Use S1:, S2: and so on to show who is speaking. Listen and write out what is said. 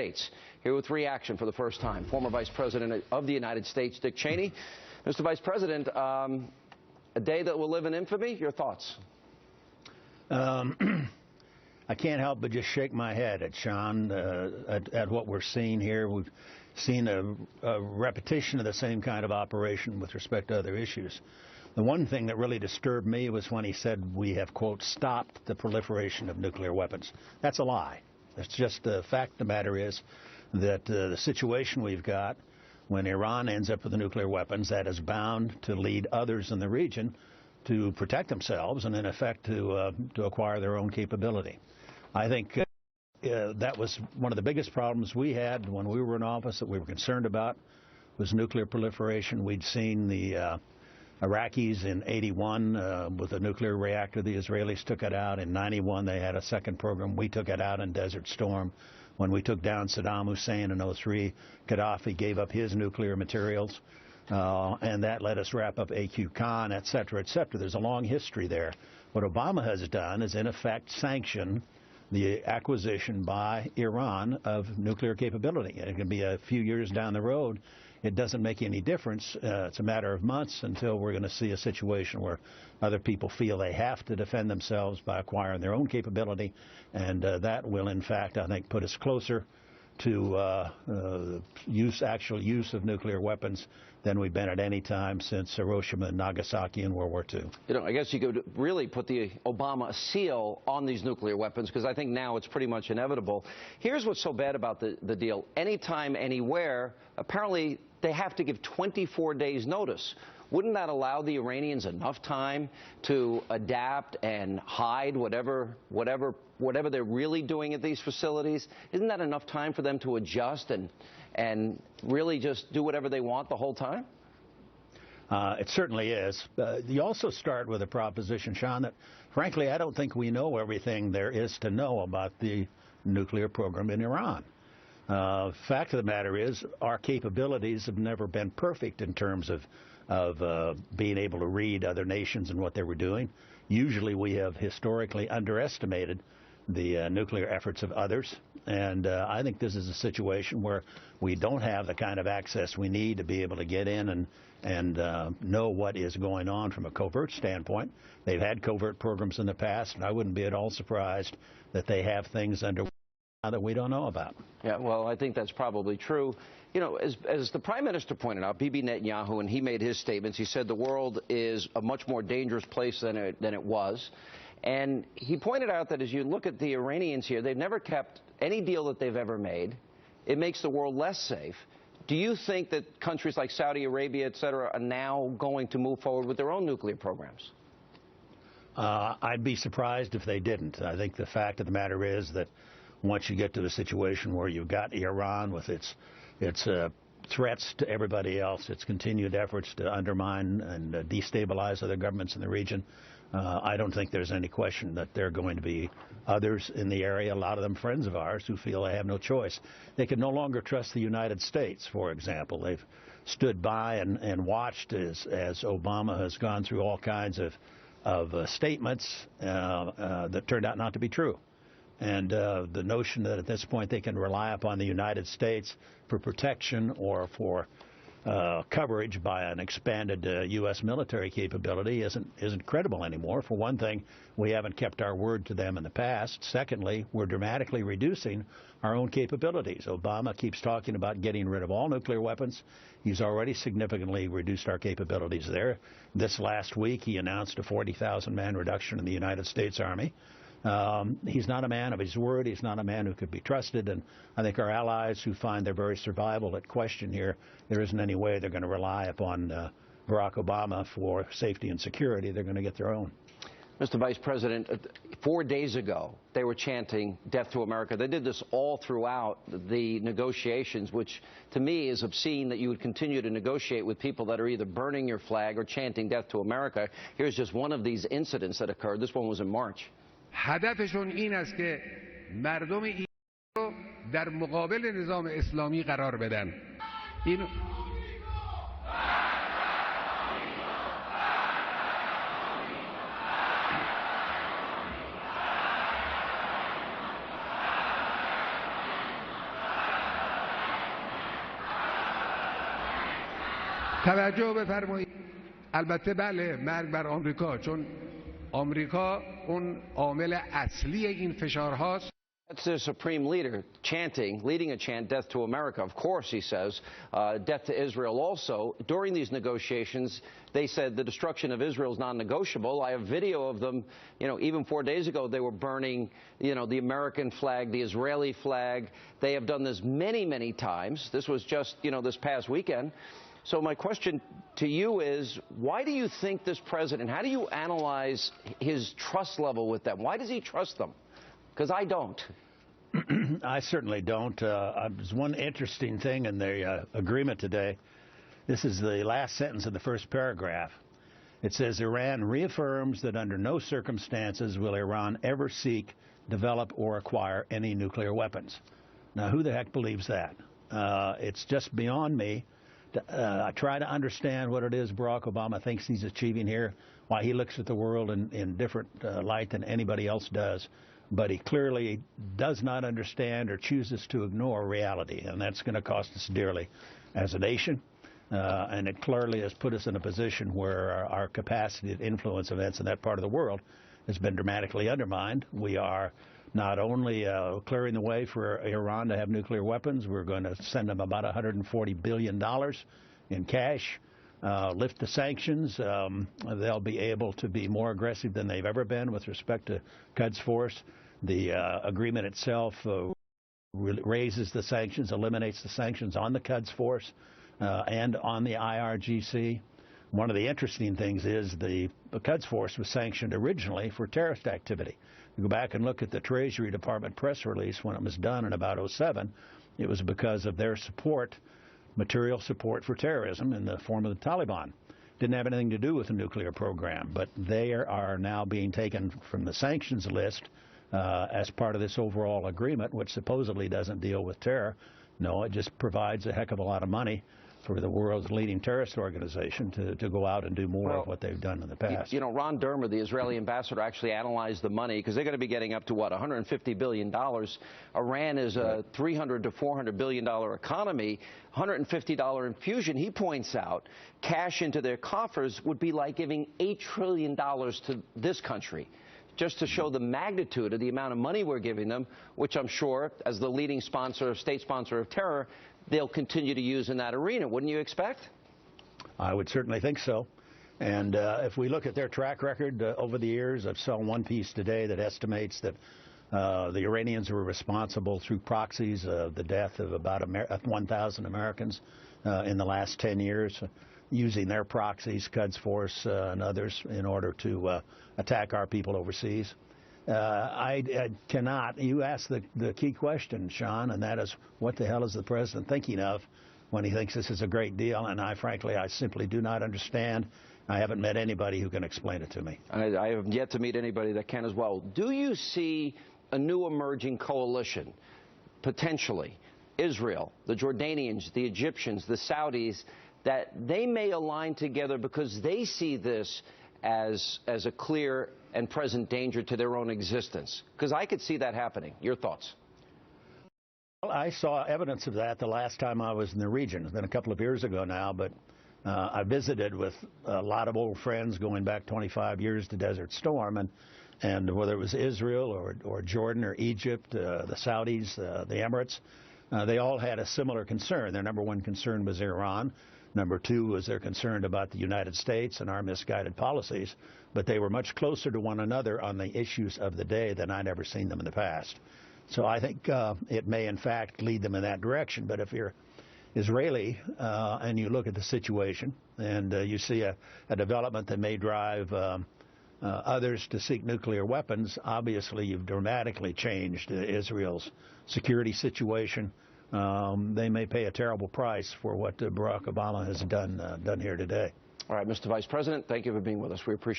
S1: States. Here with reaction for the first time, former Vice President of the United States, Dick Cheney. Mr. Vice President, a day that will live in infamy. Your thoughts?
S2: I can't help but just shake my head at Sean, at what we're seeing here. We've seen a repetition of the same kind of operation with respect to other issues. The one thing that really disturbed me was when he said we have, quote, stopped the proliferation of nuclear weapons. That's a lie. It's just the fact of the matter is that the situation we've got when Iran ends up with the nuclear weapons, that is bound to lead others in the region to protect themselves and, in effect, to acquire their own capability. I think that was one of the biggest problems we had when we were in office that we were concerned about was nuclear proliferation. We'd seen the Iraqis in '81 with a nuclear reactor. The Israelis took it out. In '91, they had a second program. We took it out in Desert Storm. When we took down Saddam Hussein in '03, Gaddafi gave up his nuclear materials, and that let us wrap up A.Q. Khan, et cetera, et cetera. There's a long history there. What Obama has done is, in effect, sanction the acquisition by Iran of nuclear capability. It can be a few years down the road. It doesn't make any difference. It's a matter of months until we're going to see a situation where other people feel they have to defend themselves by acquiring their own capability, and that will, in fact, I think, put us closer to actual use of nuclear weapons than we've been at any time since Hiroshima and Nagasaki in World War II.
S1: You know, I guess you could really put the Obama seal on these nuclear weapons, because I think now it's pretty much inevitable. Here's what's so bad about the deal. Anytime, anywhere, apparently they have to give 24 days notice. Wouldn't that allow the Iranians enough time to adapt and hide whatever they're really doing at these facilities? Isn't that enough time for them to adjust and really just do whatever they want the whole time?
S2: It certainly is. You also start with a proposition, Sean, that frankly I don't think we know everything there is to know about the nuclear program in Iran. Fact of the matter is our capabilities have never been perfect in terms of being able to read other nations and what they were doing. Usually we have historically underestimated the nuclear efforts of others, and I think this is a situation where we don't have the kind of access we need to be able to get in and know what is going on from a covert standpoint. They've had covert programs in the past, and I wouldn't be at all surprised that they have things under that we don't know about.
S1: Yeah, well, I think that's probably true. You know, as the Prime Minister pointed out, Bibi Netanyahu, when he made his statements, he said the world is a much more dangerous place than it was. And he pointed out that as you look at the Iranians here, they've never kept any deal that they've ever made. It makes the world less safe. Do you think that countries like Saudi Arabia, et cetera, are now going to move forward with their own nuclear programs?
S2: I'd be surprised if they didn't. I think the fact of the matter is that once you get to the situation where you've got Iran with its threats to everybody else, its continued efforts to undermine and destabilize other governments in the region, I don't think there's any question that there are going to be others in the area, a lot of them friends of ours, who feel they have no choice. They can no longer trust the United States, for example. They've stood by and watched as Obama has gone through all kinds of statements that turned out not to be true. And the notion that at this point they can rely upon the United States for protection or for coverage by an expanded U.S. military capability isn't credible anymore. For one thing, we haven't kept our word to them in the past. Secondly, we're dramatically reducing our own capabilities. Obama keeps talking about getting rid of all nuclear weapons. He's already significantly reduced our capabilities there. This last week, he announced a 40,000-man reduction in the United States Army. He's not a man of his word. He's not a man who could be trusted. And I think our allies who find their very survival at question here, there isn't any way they're going to rely upon Barack Obama for safety and security. They're going to get their own.
S1: Mr. Vice President, 4 days ago, they were chanting "Death to America." They did this all throughout the negotiations, which to me is obscene that you would continue to negotiate with people that are either burning your flag or chanting "Death to America." Here's just one of these incidents that occurred. This one was in March.
S3: هدفشون این است که مردم ایران رو در مقابل نظام اسلامی قرار بدن. این توجه بفرمایید. البته بله، مرگ بر آمریکا، چون آمریکا اون عامل اصلی این فشارهاست.
S1: That's the supreme leader chanting, leading a chant, death to America. Of course, he says, death to Israel also. During these negotiations, they said the destruction of Israel is non-negotiable. I have video of them, even 4 days ago, they were burning, the American flag, the Israeli flag. They have done this many, many times. This was just, this past weekend. So my question to you is, why do you think this president, how do you analyze his trust level with them? Why does he trust them? Because I don't.
S2: I certainly don't. There's one interesting thing in the agreement today. This is the last sentence of the first paragraph. It says, Iran reaffirms that under no circumstances will Iran ever seek, develop, or acquire any nuclear weapons. Now, who the heck believes that? It's just beyond me. I try to understand what it is Barack Obama thinks he's achieving here, why he looks at the world in different light than anybody else does. But he clearly does not understand or chooses to ignore reality, and that's going to cost us dearly as a nation. And it clearly has put us in a position where our capacity to influence events in that part of the world has been dramatically undermined. We are not only clearing the way for Iran to have nuclear weapons, we're going to send them about $140 billion in cash, lift the sanctions. They'll be able to be more aggressive than they've ever been with respect to Quds Force. The agreement itself raises the sanctions, eliminates the sanctions on the Quds Force and on the IRGC. One of the interesting things is the Quds Force was sanctioned originally for terrorist activity. You go back and look at the Treasury Department press release when it was done in about 2007. It was because of their support, material support for terrorism in the form of the Taliban. Didn't have anything to do with the nuclear program, but they are now being taken from the sanctions list as part of this overall agreement, which supposedly doesn't deal with terror. No, it just provides a heck of a lot of money for the world's leading terrorist organization to go out and do more of what they've done in the past.
S1: Ron Dermer, the Israeli ambassador, actually analyzed the money because they're going to be getting up to, what, $150 billion. Iran is a $300 to $400 billion economy. $150 infusion, he points out, cash into their coffers would be like giving $8 trillion to this country, just to show the magnitude of the amount of money we're giving them, which I'm sure, as the leading sponsor, state sponsor of terror, they'll continue to use in that arena. Wouldn't you expect?
S2: I would certainly think so. And if we look at their track record over the years, I've saw one piece today that estimates that the Iranians were responsible through proxies the death of about 1,000 Americans in the last 10 years, using their proxies, Quds Force and others, in order to attack our people overseas. I cannot. You asked the key question, Sean, and that is, what the hell is the president thinking of when he thinks this is a great deal? And I simply do not understand. I haven't met anybody who can explain it to me.
S1: I have yet to meet anybody that can as well. Do you see a new emerging coalition, potentially, Israel, the Jordanians, the Egyptians, the Saudis, that they may align together because they see this as a clear and present danger to their own existence? Because I could see that happening. Your thoughts?
S2: Well, I saw evidence of that the last time I was in the region. It's been a couple of years ago now, but I visited with a lot of old friends going back 25 years to Desert Storm, and whether it was Israel or Jordan or Egypt, the Saudis, the Emirates, they all had a similar concern. Their number one concern was Iran. Number two was they're concerned about the United States and our misguided policies, but they were much closer to one another on the issues of the day than I'd ever seen them in the past. So I think it may, in fact, lead them in that direction. But if you're Israeli and you look at the situation and you see a development that may drive others to seek nuclear weapons, obviously you've dramatically changed Israel's security situation. They may pay a terrible price for what Barack Obama has done here today.
S1: All right, Mr. Vice President, thank you for being with us. We appreciate it.